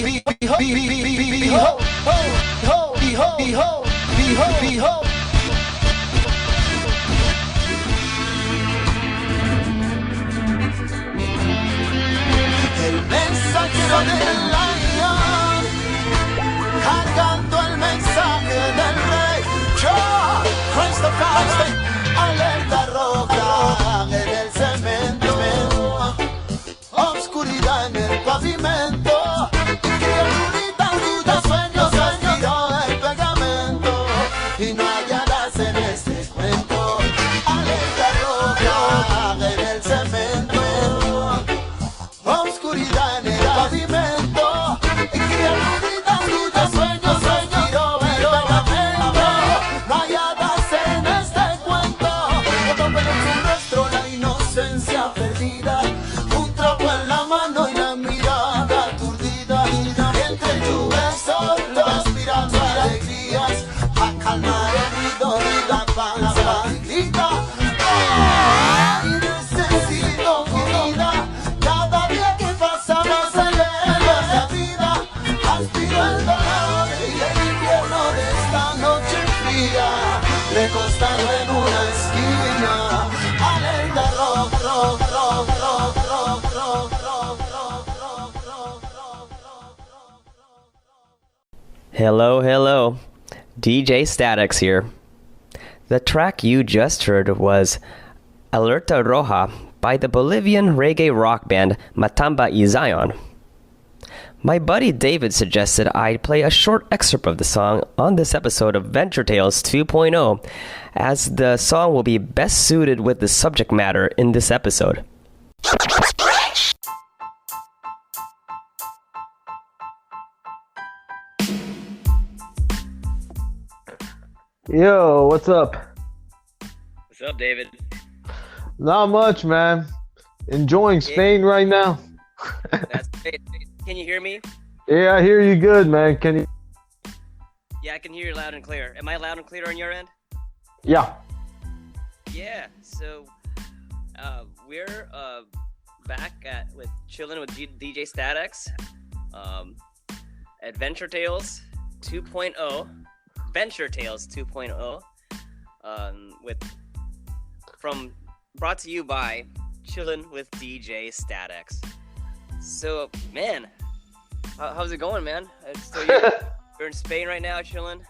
El mensajero del lion, cargando el mensaje del rey. Yo, Christ of God, alerta roja en el cemento, obscuridad en el pavimento, criaturita duda, sueños, aspiró el pegamento, y no hallarás en este cuento. Alerta roja en el cemento, oscuridad en el pavimento, y criaturita duda, sueños, aspiró el pegamento, no halladas en este cuento. Otro pedazo nuestro, la inocencia perdida, un trapo en la mano y la mirada aturdida, entre lluvias solo aspirando alegrías, a calmar el ruido y la panza que grita. Y necesito vida, cada día que pasa más lejos de vida, aspiro el dolor y el invierno de esta noche fría, recostado en una esquina. Alerta roja, roja, roja, roja, roja, roja, roja, roja, roja. Hello, DJ Statex here. The track you just heard was Alerta Roja by the Bolivian reggae rock band Matamba y Zion. My buddy David suggested I play a short excerpt of the song on this episode of VTales 2.0, as the song will be best suited with the subject matter in this episode. Yo, what's up? What's up, David? Not much, man. Enjoying Spain right now. That's great. Can you hear me? Yeah, I hear you good, man. Can you? Yeah, I can hear you loud and clear. Am I loud and clear on your end? Yeah. Yeah, so we're back with chilling with DJ Statex, Adventure Tales 2.0, Venture Tales 2.0, brought to you by Chillin' with DJ Statex. So, man, how's it going, man? So you're in Spain right now, chilling?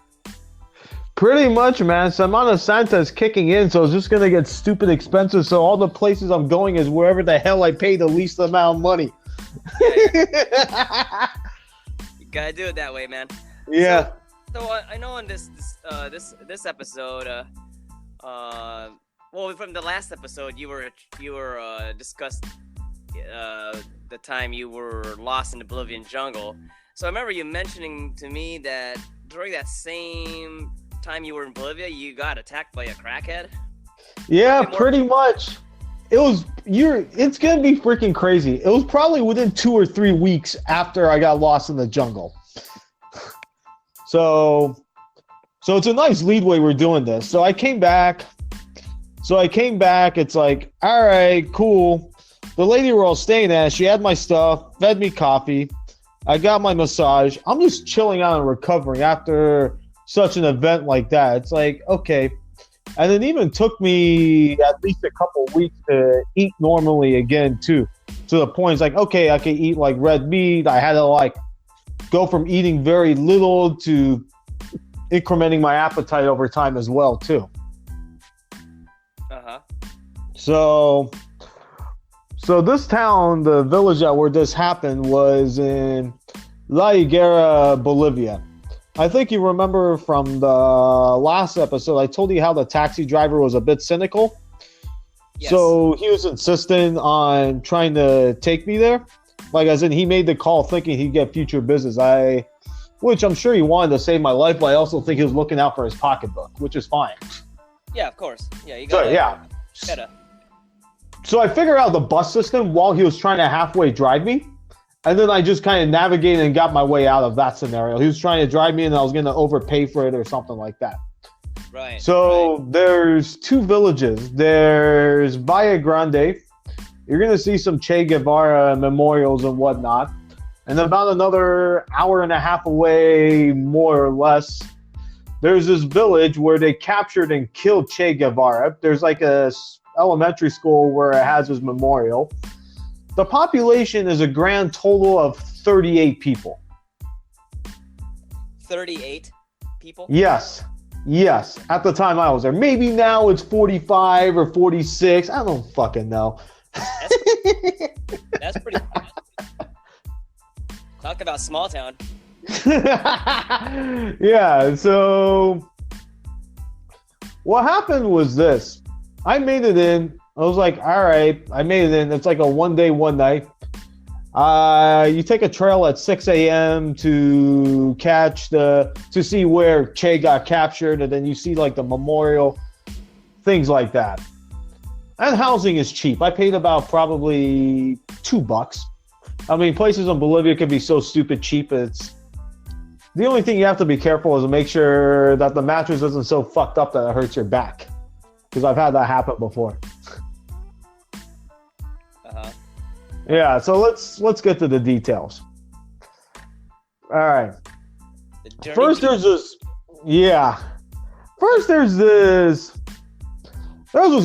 Pretty much, man. Semana Santa is kicking in, so it's just going to get stupid expensive. So all the places I'm going is wherever the hell I pay the least amount of money. Yeah. You gotta do it that way, man. Yeah. So I know on this episode, well, from the last episode, you were discussed the time you were lost in the Bolivian jungle. So I remember you mentioning to me that during that same time you were in Bolivia, you got attacked by a crackhead. Yeah, pretty much. It's gonna be freaking crazy. It was probably within 2 or 3 weeks after I got lost in the jungle. So it's a nice leadway we're doing this. So I came back. It's like, all right, cool. The lady we're all staying at, she had my stuff, fed me coffee. I got my massage. I'm just chilling out and recovering after such an event like that. It's like, okay. And it even took me at least a couple weeks to eat normally again, too. To the point, it's like, okay, I can eat like red meat. I had to go from eating very little to incrementing my appetite over time as well, too. Uh-huh. So this town, the village that where this happened was in La Higuera, Bolivia. I think you remember from the last episode, I told you how the taxi driver was a bit cynical. Yes. So he was insistent on trying to take me there. Like, as in, he made the call thinking he'd get future business. Which I'm sure he wanted to save my life, but I also think he was looking out for his pocketbook, which is fine. Yeah, of course. Yeah, you gotta. So I figured out the bus system while he was trying to halfway drive me. And then I just kind of navigated and got my way out of that scenario. He was trying to drive me and I was going to overpay for it or something like that. Right. So there's 2 villages. There's Vallegrande. You're going to see some Che Guevara memorials and whatnot. And about another hour and a half away, more or less, there's this village where they captured and killed Che Guevara. There's like a elementary school where it has his memorial. The population is a grand total of 38 people. 38 people? Yes. At the time I was there. Maybe now it's 45 or 46. I don't fucking know. That's pretty bad. Talk about small town. Yeah, so what happened was this. I made it in. I was like, all right, I made it in. It's like a 1 day, 1 night. You take a trail at 6 a.m. to see where Che got captured, and then you see like the memorial, things like that. And housing is cheap. I paid about probably $2. I mean, places in Bolivia can be so stupid cheap. It's the only thing you have to be careful is to make sure that the mattress isn't so fucked up that it hurts your back, because I've had that happen before. Yeah, so let's get to the details. All right. First there's this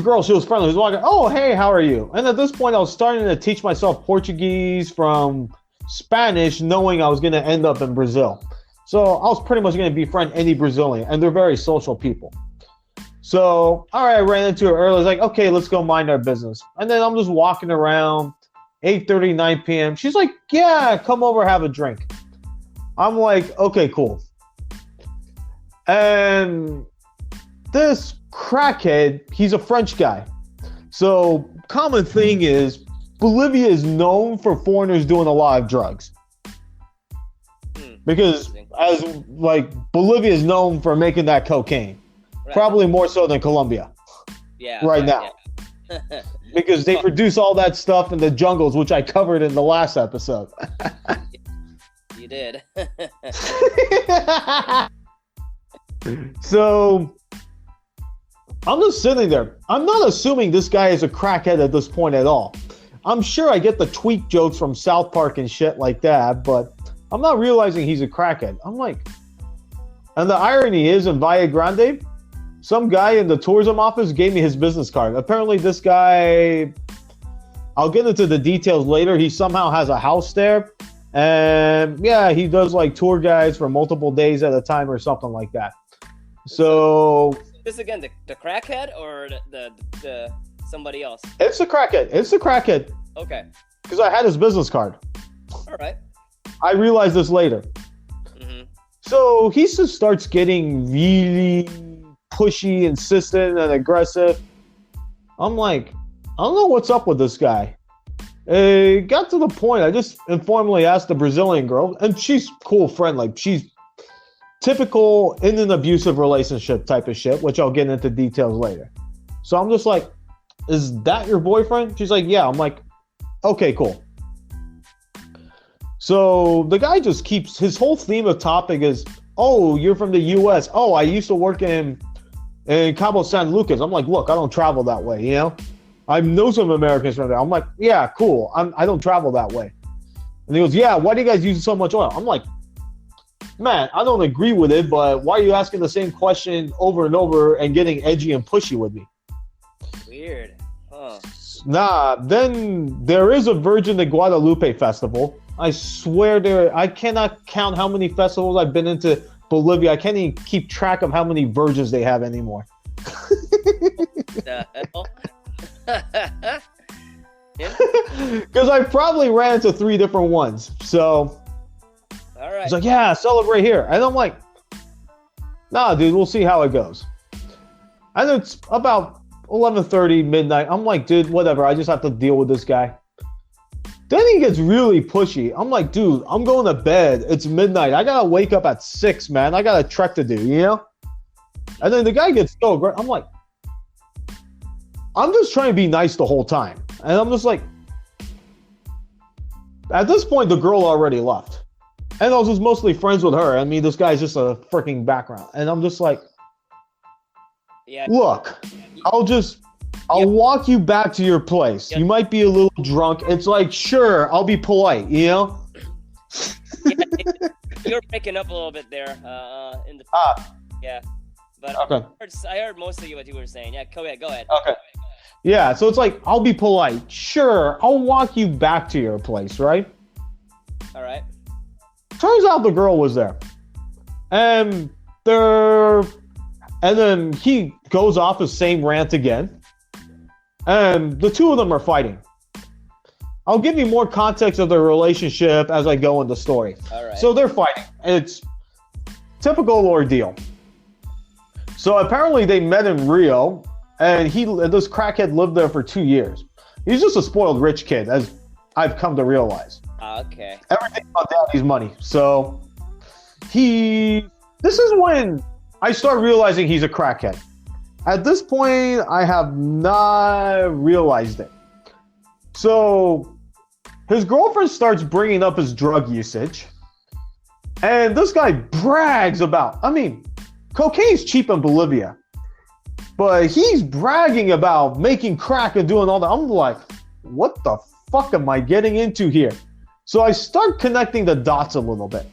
girl, she was friendly. She was walking, oh, hey, how are you? And at this point, I was starting to teach myself Portuguese from Spanish, knowing I was going to end up in Brazil. So I was pretty much going to befriend any Brazilian, and they're very social people. So, all right, I ran into her early. I was like, okay, let's go mind our business. And then I'm just walking around, 8:30, 9 p.m. She's like, yeah, come over, have a drink. I'm like, okay, cool. And this crackhead, he's a French guy. So common thing is Bolivia is known for foreigners doing a lot of drugs. Because as like Bolivia is known for making that cocaine. Right. Probably more so than Colombia. Yeah. Right now. Yeah. Because they produce all that stuff in the jungles, which I covered in the last episode. You did. So I'm just sitting there. I'm not assuming this guy is a crackhead at this point at all. I'm sure I get the tweak jokes from South Park and shit like that, but I'm not realizing he's a crackhead. I'm like, and the irony is in Vallegrande, some guy in the tourism office gave me his business card. Apparently this guy, I'll get into the details later. He somehow has a house there. And yeah, he does like tour guides for multiple days at a time or something like that. So this again, the crackhead or the somebody else? It's the crackhead. Okay. Because I had his business card. All right. I realized this later. Mm-hmm. So he just starts getting really pushy, insistent, and aggressive. I'm like, I don't know what's up with this guy. It got to the point, I just informally asked the Brazilian girl, and she's cool, friendly. She's typical in an abusive relationship type of shit, which I'll get into details later. So I'm just like, is that your boyfriend? She's like, yeah. I'm like, okay, cool. So the guy just keeps, his whole theme of topic is, oh, you're from the U.S. Oh, I used to work in Cabo San Lucas. I'm like, look, I don't travel that way, you know? I know some Americans from there. I'm like, yeah, cool. I don't travel that way. And he goes, yeah, why do you guys use so much oil? I'm like, man, I don't agree with it, but why are you asking the same question over and over and getting edgy and pushy with me? Weird. Huh. Nah, then there is a Virgin de Guadalupe festival. I swear I cannot count how many festivals I've been into Bolivia. I can't even keep track of how many virgins they have anymore. The hell? Because I probably ran into 3 different ones. So all right. He's like, yeah, celebrate here. And I'm like, nah, dude, we'll see how it goes. And it's about 11:30, midnight. I'm like, dude, whatever. I just have to deal with this guy. Then he gets really pushy. I'm like, dude, I'm going to bed. It's midnight. I got to wake up at 6, man. I got a trek to do, you know? And then the guy gets so great. I'm like, I'm just trying to be nice the whole time. And I'm just like, at this point, the girl already left. And I was just mostly friends with her. I mean, this guy's just a freaking background. And I'm just like, yeah, look, I'll walk you back to your place. Yep. You might be a little drunk. It's like, sure, I'll be polite, you know? You're breaking up a little bit there. In the yeah, but Okay. I heard most of what you were saying. Yeah, go ahead. Okay. Yeah, so it's like, I'll be polite. Sure, I'll walk you back to your place, right? All right. Turns out the girl was there. And then he goes off the same rant again. And the two of them are fighting. I'll give you more context of their relationship as I go in the story. All right. So they're fighting. It's typical ordeal. So apparently they met in Rio, and this crackhead lived there for 2 years. He's just a spoiled rich kid, as I've come to realize. Okay. Everything about daddy's money. So this is when I start realizing he's a crackhead. At this point, I have not realized it. So his girlfriend starts bringing up his drug usage. And this guy brags about, cocaine's cheap in Bolivia. But he's bragging about making crack and doing all that. I'm like, what the fuck am I getting into here? So I start connecting the dots a little bit.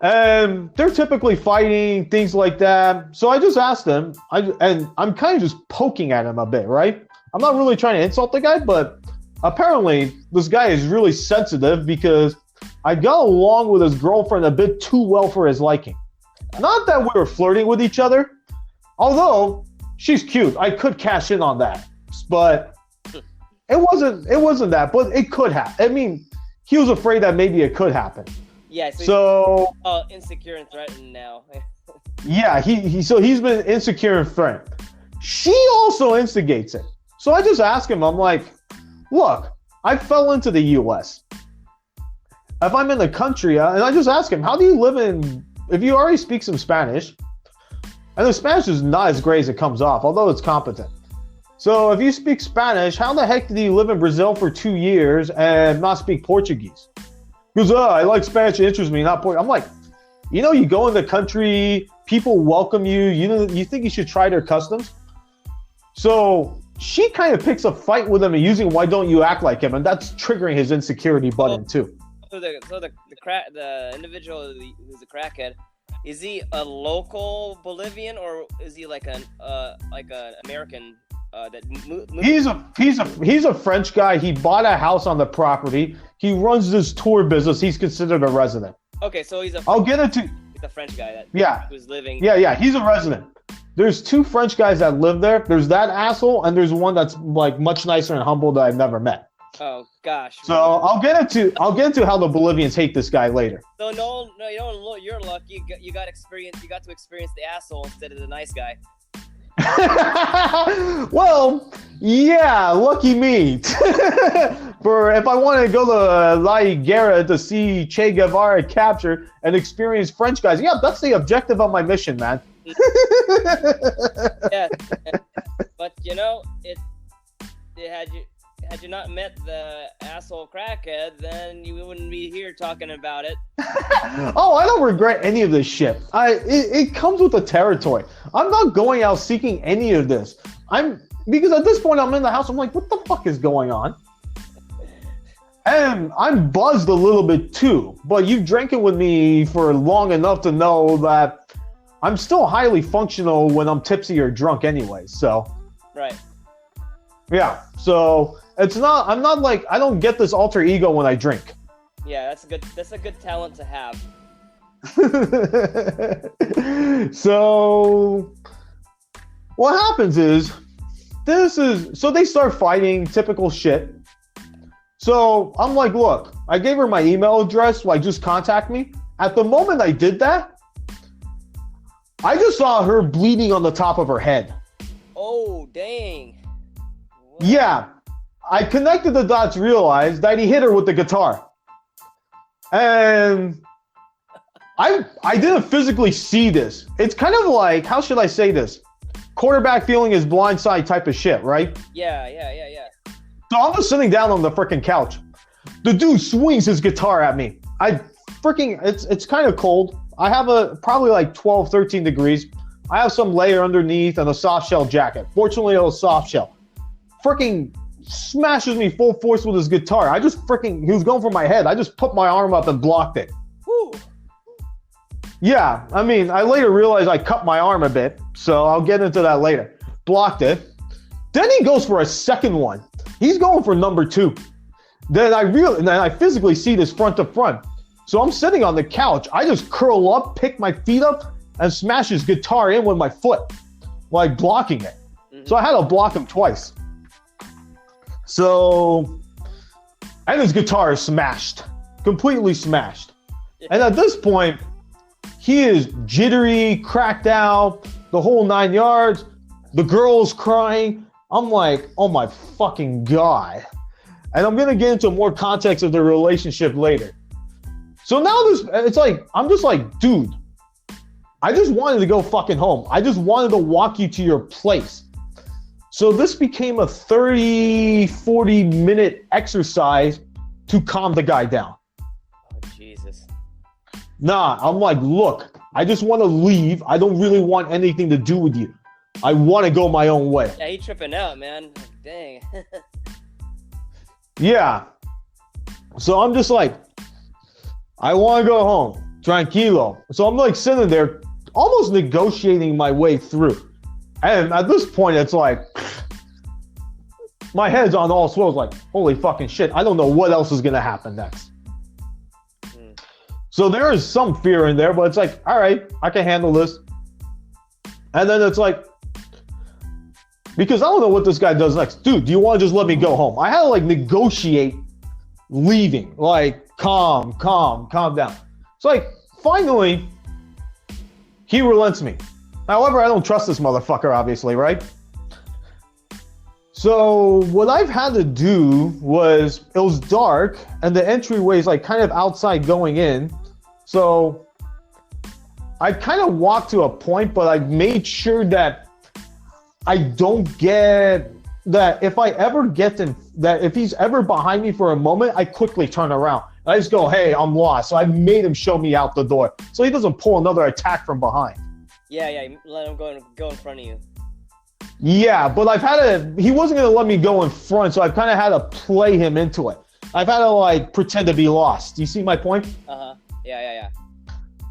And they're typically fighting, things like that. So I just asked him, and I'm kind of just poking at him a bit, right? I'm not really trying to insult the guy, but apparently this guy is really sensitive because I got along with his girlfriend a bit too well for his liking. Not that we were flirting with each other, although she's cute. I could cash in on that, but it wasn't that, but it could happen. He was afraid that maybe it could happen. Yeah, so insecure and threatened now. Yeah, he's been insecure and threatened. She also instigates it. So I just ask him, I'm like, look, I fell into the US. If I'm in the country, and I just ask him, how do you live if you already speak some Spanish, and the Spanish is not as great as it comes off, although it's competent. So if you speak Spanish, how the heck did you live in Brazil for 2 years and not speak Portuguese? He goes, I like Spanish, it interests me, not Portuguese. I'm like, you go in the country, people welcome you, you think you should try their customs? So she kind of picks a fight with him and using why don't you act like him, and that's triggering his insecurity button too. So the individual who's a crackhead, is he a local Bolivian or is he like an American that moved? He's a French guy. He bought a house on the property. He runs this tour business. He's considered a resident. Okay, so he's a French guy who's living. Yeah, he's a resident. There's 2 French guys that live there. There's that asshole, and there's one that's like much nicer and humble that I've never met. Oh gosh. So I'll get into how the Bolivians hate this guy later. So no, you don't. You're lucky. You got to experience the asshole instead of the nice guy. Well, yeah, lucky me. For if I want to go to La Higuera to see Che Guevara captured and experience French guys, yeah, that's the objective of my mission, man. Yeah, but had you not met the asshole crackhead, then you wouldn't be here talking about it. Oh, I don't regret any of this shit. It comes with the territory. I'm not going out seeking any of this. Because at this point I'm in the house, I'm like, what the fuck is going on? And I'm buzzed a little bit too, but you've drinking with me for long enough to know that I'm still highly functional when I'm tipsy or drunk anyway, so. Right. Yeah, so I'm not like, I don't get this alter ego when I drink. Yeah, that's a good talent to have. So what happens is so they start fighting, typical shit. So I'm like, look, I gave her my email address, like just contact me. At the moment I did that, I just saw her bleeding on the top of her head. Oh, dang. What? Yeah. I connected the dots, realized that he hit her with the guitar. And I didn't physically see this. It's kind of like, how should I say this? Quarterback feeling his blind side type of shit, right? Yeah. So I'm just sitting down on the freaking couch. The dude swings his guitar at me. It's kind of cold. I have probably like 12, 13 degrees. I have some layer underneath and a soft shell jacket. Fortunately, it was soft shell. Freaking smashes me full force with his guitar. He was going for my head. I just put my arm up and blocked it. Woo. Yeah, I mean, I later realized I cut my arm a bit, so I'll get into that later. Blocked it. Then he goes for a second one. He's going for number 2. Then I physically see this front to front. So I'm sitting on the couch. I just curl up, pick my feet up, and smash his guitar in with my foot, like blocking it. Mm-hmm. So I had to block him twice. And his guitar is smashed, completely smashed. And at this point, he is jittery, cracked out, the whole 9 yards. The girl's crying. I'm like, oh my fucking God. And I'm going to get into more context of the relationship later. So now I'm just like, dude, I just wanted to go fucking home. I just wanted to walk you to your place. So this became a 30, 40 minute exercise to calm the guy down. Oh, Jesus. Nah, I'm like, look, I just want to leave. I don't really want anything to do with you. I want to go my own way. Yeah, he tripping out, man. Dang. Yeah. So I'm just like, I want to go home. Tranquilo. So I'm like sitting there, almost negotiating my way through. And at this point, it's like, my head's on all swirls, like, holy fucking shit. I don't know what else is going to happen next. So there is some fear in there, but it's like, all right, I can handle this. And then it's like, because I don't know what this guy does next. Dude, do you want to just let me go home? I had to like negotiate leaving, like calm down. It's like, finally, he relents me. However, I don't trust this motherfucker, obviously, right? So what I've had to do was, it was dark and the entryway is like kind of outside going in. So I kind of walked to a point, but I made sure that I don't get that if he's ever behind me for a moment, I quickly turn around. I just go, hey, I'm lost. So I made him show me out the door so he doesn't pull another attack from behind. Yeah, let him go in front of you. Yeah, but he wasn't going to let me go in front, so I've kind of had to play him into it. I've had to like pretend to be lost. You see my point? Uh-huh. Yeah.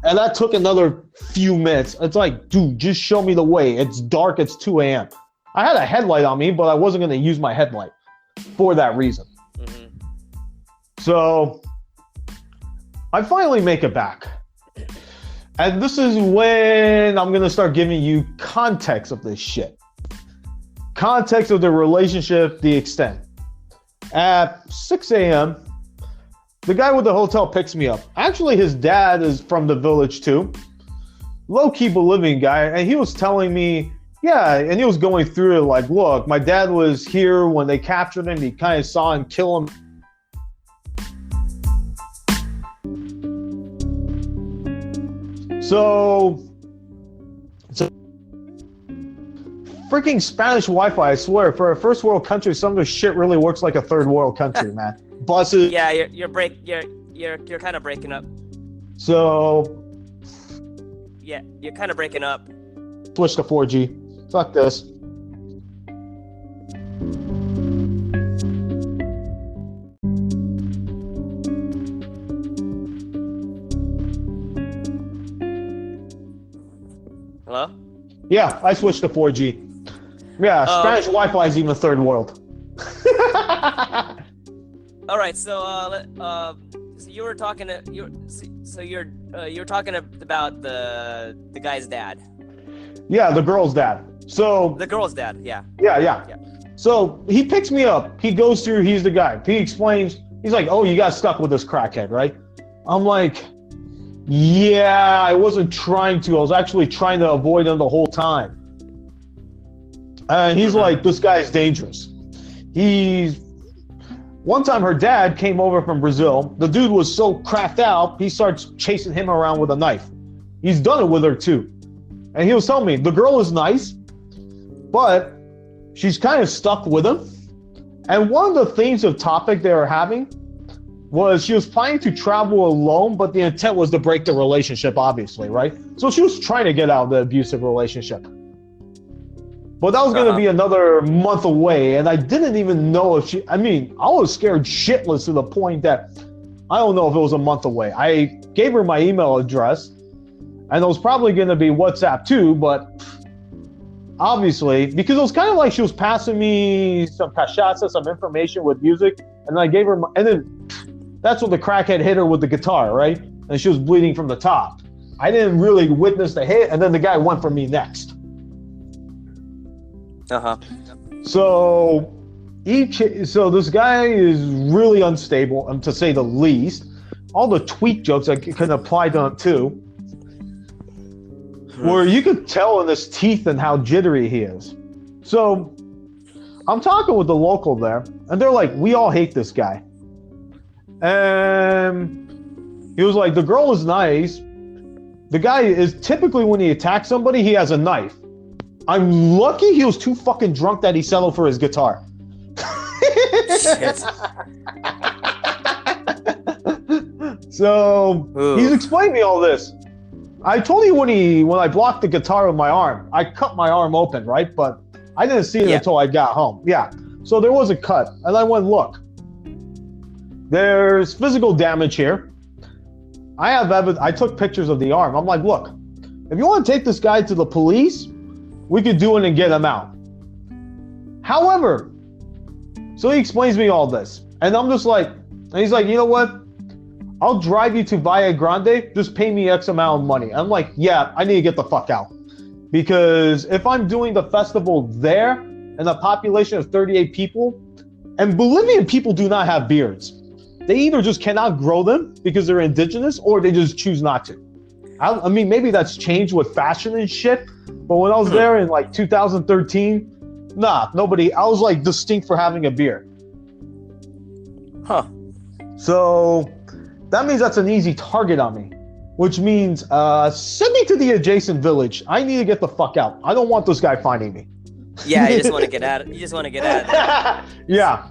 And that took another few minutes. It's like, dude, just show me the way. It's dark. It's 2 a.m. I had a headlight on me, but I wasn't going to use my headlight for that reason. Mm-hmm. So I finally make it back. And this is when I'm going to start giving you context of this shit. Context of the relationship, the extent. At 6 a.m., the guy with the hotel picks me up. Actually, his dad is from the village too. Low-key Bolivian guy. And he was telling me, yeah, and he was going through it like, look, my dad was here when they captured him. He kind of saw him kill him. So freaking Spanish Wi-Fi, I swear, for a first world country, some of the shit really works like a third world country, man. Buses. Yeah, you're kind of breaking up. So yeah, you're kind of breaking up. Switch to 4G. Fuck this. Hello? Yeah, I switched to 4G. Yeah, Spanish Wi-Fi is even a third world. All right, so you were talking about the guy's dad. Yeah, the girl's dad. So the girl's dad, yeah. Yeah. So he picks me up. He goes through. He's the guy. He explains. He's like, "Oh, you got stuck with this crackhead, right?" I'm like, "Yeah, I wasn't trying to. I was actually trying to avoid him the whole time." And he's like, "This guy's dangerous." One time her dad came over from Brazil. The dude was so cracked out, he starts chasing him around with a knife. He's done it with her too. And he was telling me, the girl is nice, but she's kind of stuck with him. And one of the themes of topic they were having was she was planning to travel alone, but the intent was to break the relationship, obviously, right? So she was trying to get out of the abusive relationship. But that was going to be another month away, and I didn't even know if she... I mean, I was scared shitless to the point that I don't know if it was a month away. I gave her my email address, and it was probably going to be WhatsApp too, but obviously, because it was kind of like she was passing me some cachaça, some information with music, and I gave her my... And then that's when the crackhead hit her with the guitar, right? And she was bleeding from the top. I didn't really witness the hit, and then the guy went for me next. So this guy is really unstable, to say the least. All the tweet jokes I can apply to him too, where you could tell in his teeth and how jittery he is. So I'm talking with the local there, and they're like, "We all hate this guy." And he was like, "The girl is nice. The guy is typically, when he attacks somebody, he has a knife. I'm lucky he was too fucking drunk that he settled for his guitar." So he's explained me all this. I told you when I blocked the guitar with my arm, I cut my arm open, right? But I didn't see it until I got home. Yeah. So there was a cut, and I went, "Look, there's physical damage here. I have evidence. I took pictures of the arm. I'm like, look, if you want to take this guy to the police, we could do it and get him out." However, so he explains me all this, and I'm just like, and he's like, "You know what? I'll drive you to Vallegrande. Just pay me X amount of money." I'm like, "Yeah, I need to get the fuck out, because if I'm doing the festival there and a population of 38 people, and Bolivian people do not have beards. They either just cannot grow them because they're indigenous, or they just choose not to. I mean, maybe that's changed with fashion and shit, but when I was there in like 2013, nobody, I was like distinct for having a beard." So that means that's an easy target on me, which means send me to the adjacent village. I need to get the fuck out. I don't want this guy finding me. Yeah, you just want to get out. You just want to get out of there. Yeah.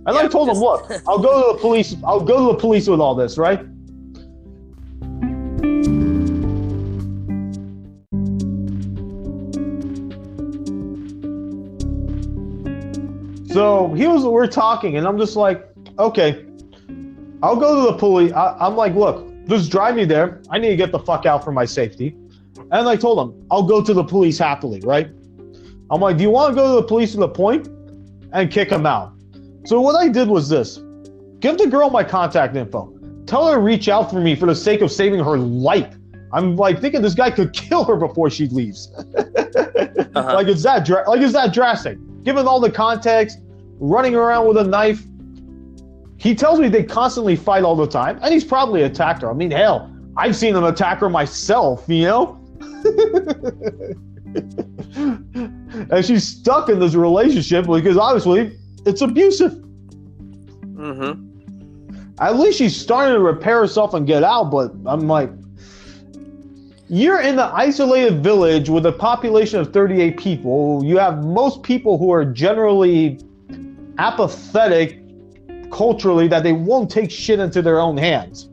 And I told him, "Look, I'll go to the police. I'll go to the police with all this, right?" So we're talking, and I'm just like, "Okay, I'll go to the police." I'm like, "Look, just drive me there. I need to get the fuck out for my safety." And I told him, "I'll go to the police happily, right?" I'm like, "Do you want to go to the police to the point and kick him out?" So what I did was this: give the girl my contact info. Tell her to reach out for me for the sake of saving her life. I'm like thinking this guy could kill her before she leaves. Like it's that drastic. Given all the context, running around with a knife. He tells me they constantly fight all the time, and he's probably attacked her. I mean, hell, I've seen him attack her myself, you know? And she's stuck in this relationship because obviously it's abusive. At least she's starting to repair herself and get out, but I'm like, you're in an isolated village with a population of 38 people. You have most people who are generally apathetic culturally, that they won't take shit into their own hands.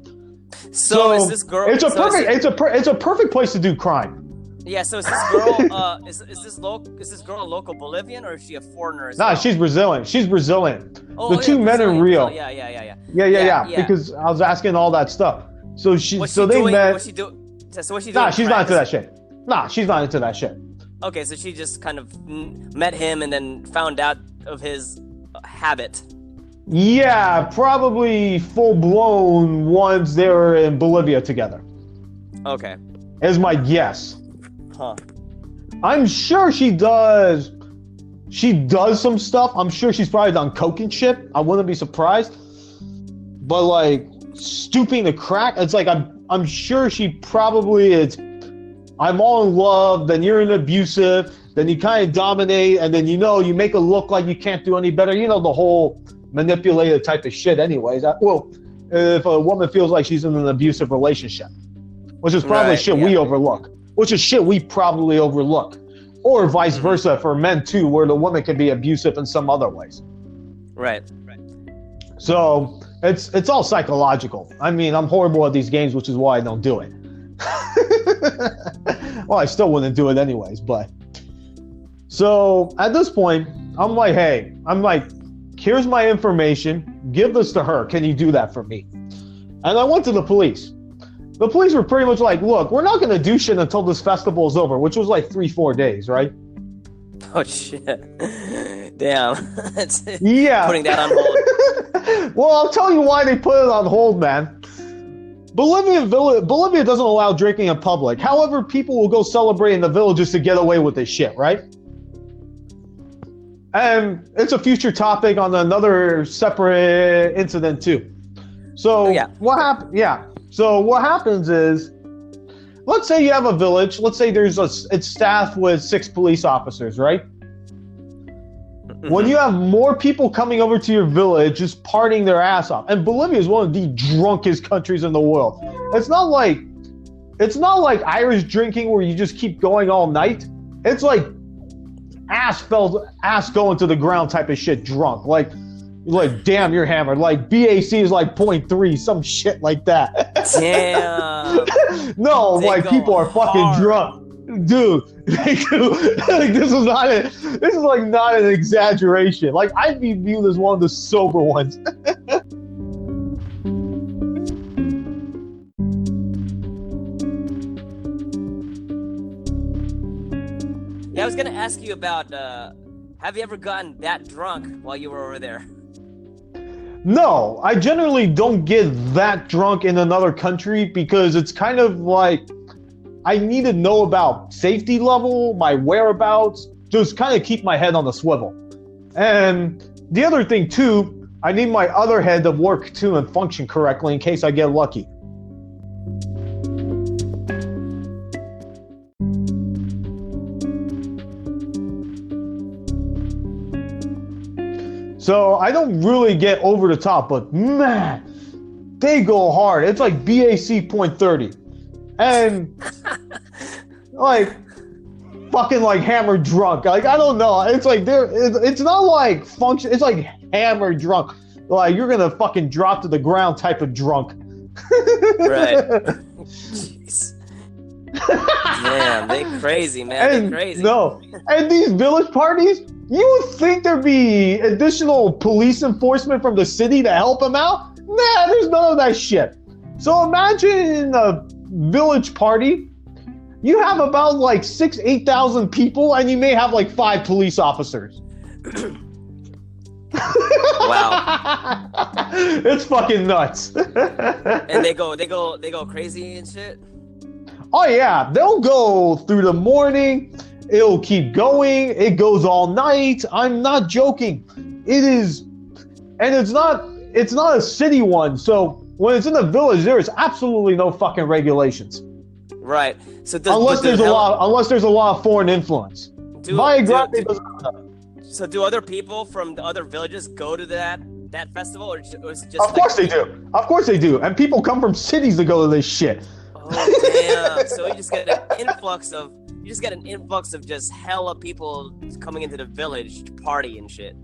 So is this girl? It's a perfect place to do crime. Yeah. So is this girl? Is this girl a local Bolivian, or is she a foreigner? Nah, she's Brazilian. She's Brazilian. Oh, the two men in Rio. Yeah. Because I was asking all that stuff. So they met. What's she doing? So what's she doing? Nah, she's not into that shit. Nah, she's not into that shit. Okay, so she just kind of met him and then found out of his habit. Yeah, probably full blown once they were in Bolivia together. Okay. Is my guess. I'm sure she does some stuff. I'm sure she's probably done coke and shit. I wouldn't be surprised. But like stooping to crack, it's like I'm sure she probably is. I'm all in love, then you're in abusive, then you kind of dominate, and then you make it look like you can't do any better. The whole manipulated type of shit anyways. If a woman feels like she's in an abusive relationship, which is probably we overlook, or vice versa for men too, where the woman can be abusive in some other ways. Right. So it's all psychological. I mean, I'm horrible at these games, which is why I don't do it. Well, I still wouldn't do it anyways, but So at this point, I'm like, hey, here's my information. Give this to her. Can you do that for me? And I went to the police. The police were pretty much like, look, we're not going to do shit until this festival is over, which was like 3-4 days, right? Oh, shit. Damn. Yeah. Putting that on hold. Well, I'll tell you why they put it on hold, man. Bolivia doesn't allow drinking in public. However, people will go celebrate in the villages to get away with this shit, right? And it's a future topic on another separate incident too. So what happened? Yeah. So what happens is, let's say you have a village. Let's say it's staffed with 6 police officers, right? Mm-hmm. When you have more people coming over to your village, just partying their ass off, and Bolivia is one of the drunkest countries in the world. It's not like Irish drinking where you just keep going all night. It's like ass going to the ground type of shit drunk. Like damn, you're hammered. Like BAC is like 0.3, some shit like that. Damn. No, like people are fucking drunk. Dude, they do. Like, this is like not an exaggeration. Like I'd be viewed as one of the sober ones. Yeah, I was gonna ask you about have you ever gotten that drunk while you were over there? No, I generally don't get that drunk in another country because it's kind of like I need to know about safety level, my whereabouts, just kind of keep my head on the swivel. And the other thing too, I need my other head to work too and function correctly in case I get lucky. So I don't really get over the top, but man, they go hard. It's like BAC 0.30. And like fucking like hammered drunk. Like I don't know. It's like it's not like function. It's like hammered drunk. Like you're gonna fucking drop to the ground type of drunk. Right. Jeez. Damn, they crazy, man. They crazy. No, and these village parties, you would think there'd be additional police enforcement from the city to help them out. Nah, there's none of that shit. So imagine a village party. You have about like 8,000 people, and you may have like 5 police officers. Wow. It's fucking nuts. And they go crazy and shit. Oh yeah, they'll go through the morning. It'll keep going. It goes all night. I'm not joking. It is, and it's not a city one. So when it's in the village, there is absolutely no fucking regulations. Right. So unless there's a lot of foreign influence. Vallegrande doesn't have that. So do other people from the other villages go to that festival, or is it just? Of course they do. Of course they do. And people come from cities to go to this shit. Oh damn! So you just get an influx of just hella people coming into the village to party and shit.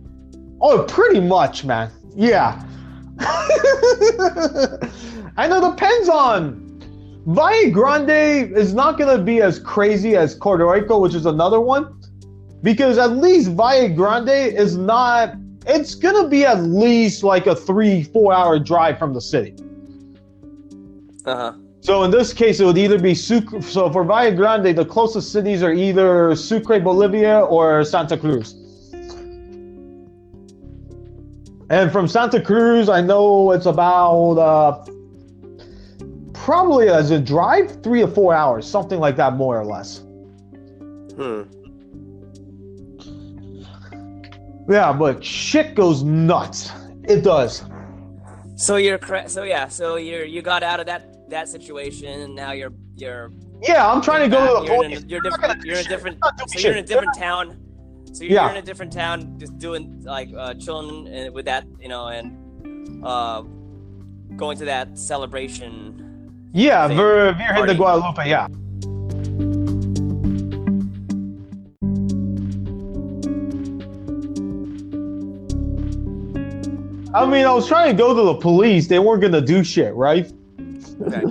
Oh, pretty much, man. Yeah. And it depends on. Vallegrande is not going to be as crazy as Puerto Rico, which is another one, because at least Vallegrande is not. It's going to be at least like a 3-4 hour drive from the city. So in this case, it would either be Sucre. So for Vallegrande, the closest cities are either Sucre, Bolivia, or Santa Cruz. And from Santa Cruz, I know it's about probably as a drive 3 or 4 hours, something like that, more or less. Yeah, but shit goes nuts. It does. So you got out of that situation, and now you're yeah, I'm trying to go to the police. You're in a different town. So you're in a different town, just doing like chilling with that, and going to that celebration. Yeah, Virgen de Guadalupe. Yeah. I mean, I was trying to go to the police. They weren't gonna do shit, right? Okay.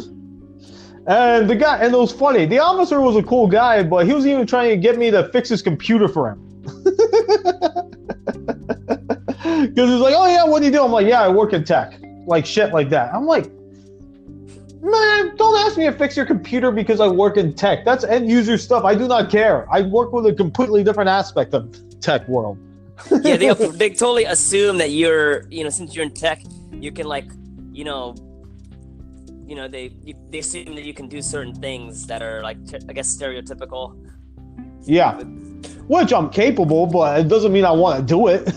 And the guy, and it was funny. The officer was a cool guy, but he was even trying to get me to fix his computer for him. Because he's like, oh yeah, what do you do? I'm like, yeah, I work in tech. Like shit like that. I'm like, man, don't ask me to fix your computer because I work in tech. That's end user stuff. I do not care. I work with a completely different aspect of tech world. Yeah, they totally assume that you're, since you're in tech, you can like, they assume that you can do certain things that are like, I guess, stereotypical. Yeah, which I'm capable, but it doesn't mean I want to do it.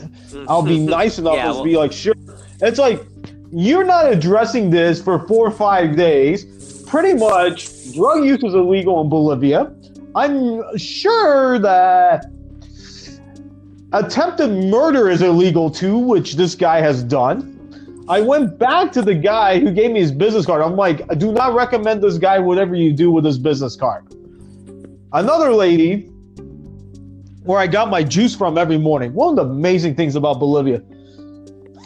I'll be nice enough to be like, sure. It's like, you're not addressing this for 4 or 5 days. Pretty much, drug use is illegal in Bolivia. I'm sure that attempted murder is illegal too, which this guy has done. I went back to the guy who gave me his business card. I'm like, I do not recommend this guy whatever you do with his business card. Another lady, where I got my juice from every morning. One of the amazing things about Bolivia,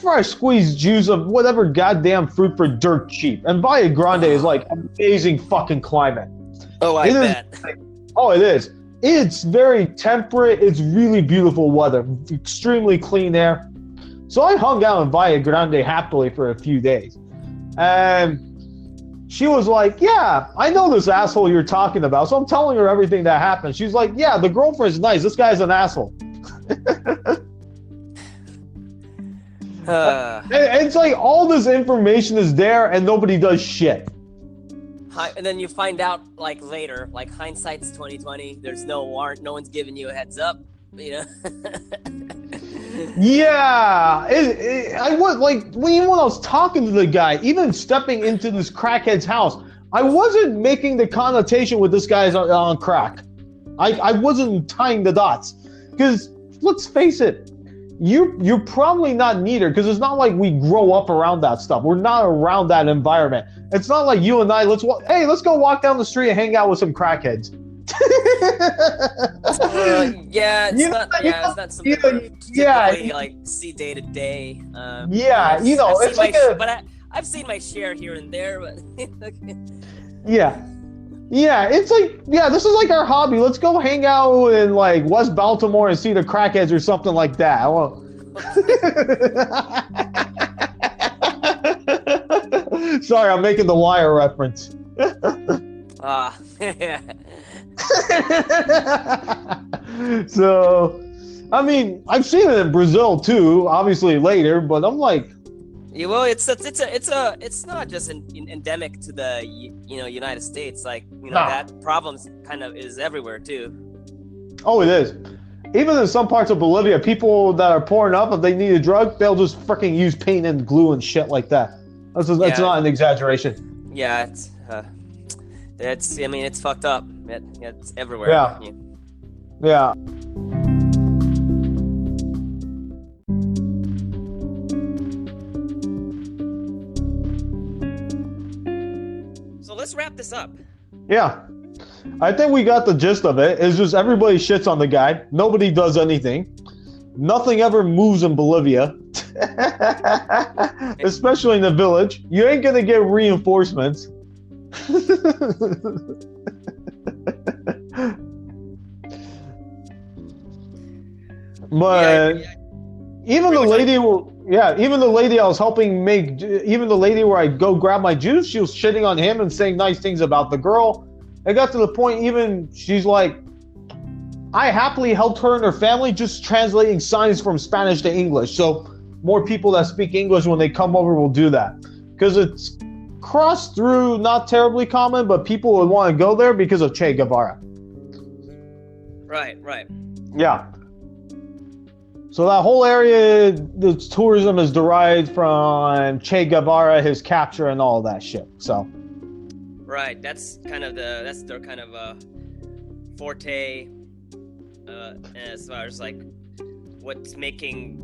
fresh squeezed juice of whatever goddamn fruit for dirt cheap. And Vallegrande is like amazing fucking climate. Oh, I bet. It is. It's very temperate. It's really beautiful weather. Extremely clean air. So I hung out in Vallegrande happily for a few days. And she was like, yeah, I know this asshole you're talking about. So I'm telling her everything that happened. She's like, yeah, the girlfriend's nice. This guy's an asshole. It's like all this information is there and nobody does shit. And then you find out like later, like hindsight's 2020. There's no warrant. No one's giving you a heads up. Yeah, I was like, when I was talking to the guy, even stepping into this crackhead's house, I wasn't making the connotation with this guy's on crack. I wasn't tying the dots, because let's face it, you're probably not neither, because it's not like we grow up around that stuff. We're not around that environment. It's not like you and I, let's go walk down the street and hang out with some crackheads. It's not something typically like see day to day. It's like I've seen my share here and there, but it's like, this is like our hobby. Let's go hang out in like West Baltimore and see the crackheads or something like that. Sorry, I'm making the Wire reference. So, I mean, I've seen it in Brazil too, obviously later, but I'm like, well, it's not just endemic to the United States. Like that problem kind of is everywhere too. Oh, it is. Even in some parts of Bolivia, people that are poor enough, if they need a drug, they'll just freaking use paint and glue and shit like that. That's not an exaggeration. Yeah, it's fucked up. It's everywhere. Yeah. So let's wrap this up. Yeah. I think we got the gist of it. It's just everybody shits on the guy. Nobody does anything. Nothing ever moves in Bolivia. Especially in the village. You ain't gonna get reinforcements. But even the lady I was helping make, even the lady where I go grab my juice, she was shitting on him and saying nice things about the girl. It got to the point, even she's like, I happily helped her and her family just translating signs from Spanish to English. So more people that speak English when they come over will do that, because it's crossed through, not terribly common, but people would want to go there because of Che Guevara. Right. Yeah. So that whole area, the tourism is derived from Che Guevara, his capture, and all that shit. So. Right. That's their kind of forte as far as like what's making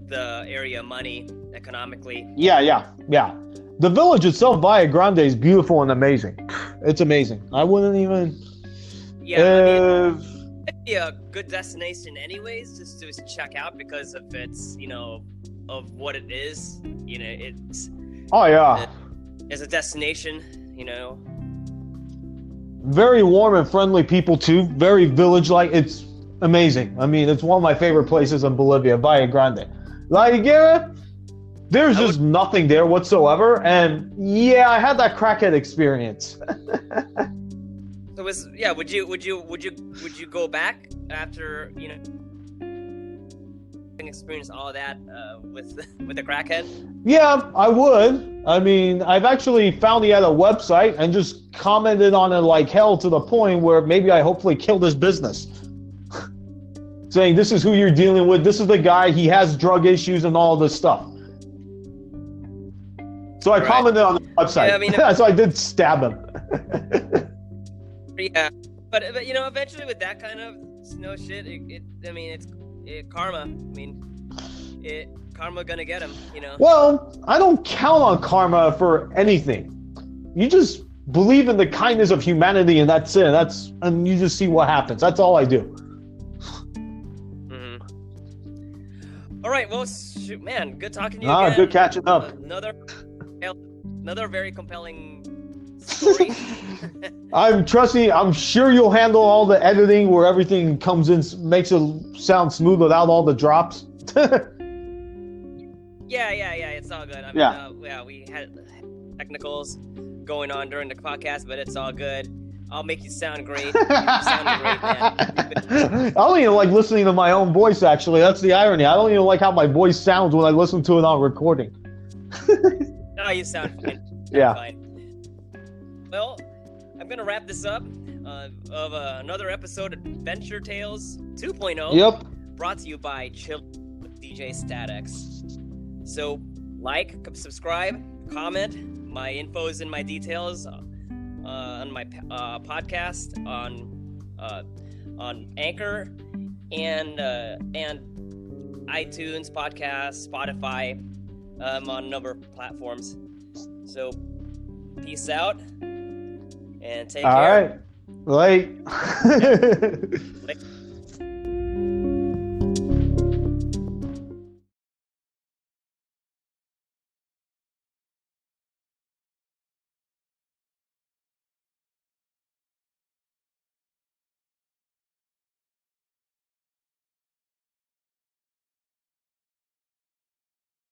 the area money economically. Yeah. The village itself, Vallegrande, is beautiful and amazing. It's amazing. I wouldn't even. Yeah. It'd be a good destination anyways, just to check out, because of its, of what it is. It's. Oh yeah. As a destination, you know. Very warm and friendly people too. Very village-like. It's amazing. I mean, it's one of my favorite places in Bolivia, Vallegrande. La Higuera, there's just nothing there whatsoever. And yeah, I had that crackhead experience. So would you go back after, you know, experience all that with the crackhead? Yeah, I would. I mean, I've actually found he had a website and just commented on it like hell, to the point where maybe I hopefully killed his business. Saying, this is who you're dealing with, this is the guy, he has drug issues and all this stuff. So I commented on the website. Yeah, I mean, so I did stab him. Yeah, but you know, eventually with that kind of shit, it's karma. I mean, karma gonna get him, you know. Well, I don't count on karma for anything. You just believe in the kindness of humanity, and that's it. And you just see what happens. That's all I do. Mm-hmm. All right, well, shoot, man, good talking to you again. Good catching up. Another very compelling story. I'm sure you'll handle all the editing where everything comes in, makes it sound smooth without all the drops. Yeah, it's all good. I mean, we had technicals going on during the podcast, but it's all good. I'll make you sound great. You sound great, man. I don't even like listening to my own voice, actually. That's the irony. I don't even like how my voice sounds when I listen to it on recording. No, you sound fine. Fine. Well, I'm going to wrap this up of another episode of Adventure Tales 2.0. Yep. Brought to you by Chill with DJ Statex. So, like, subscribe, comment. My info's in my details on my podcast on Anchor and iTunes, podcast, Spotify, on a number of platforms. So, peace out and take care. All right. Late. Late.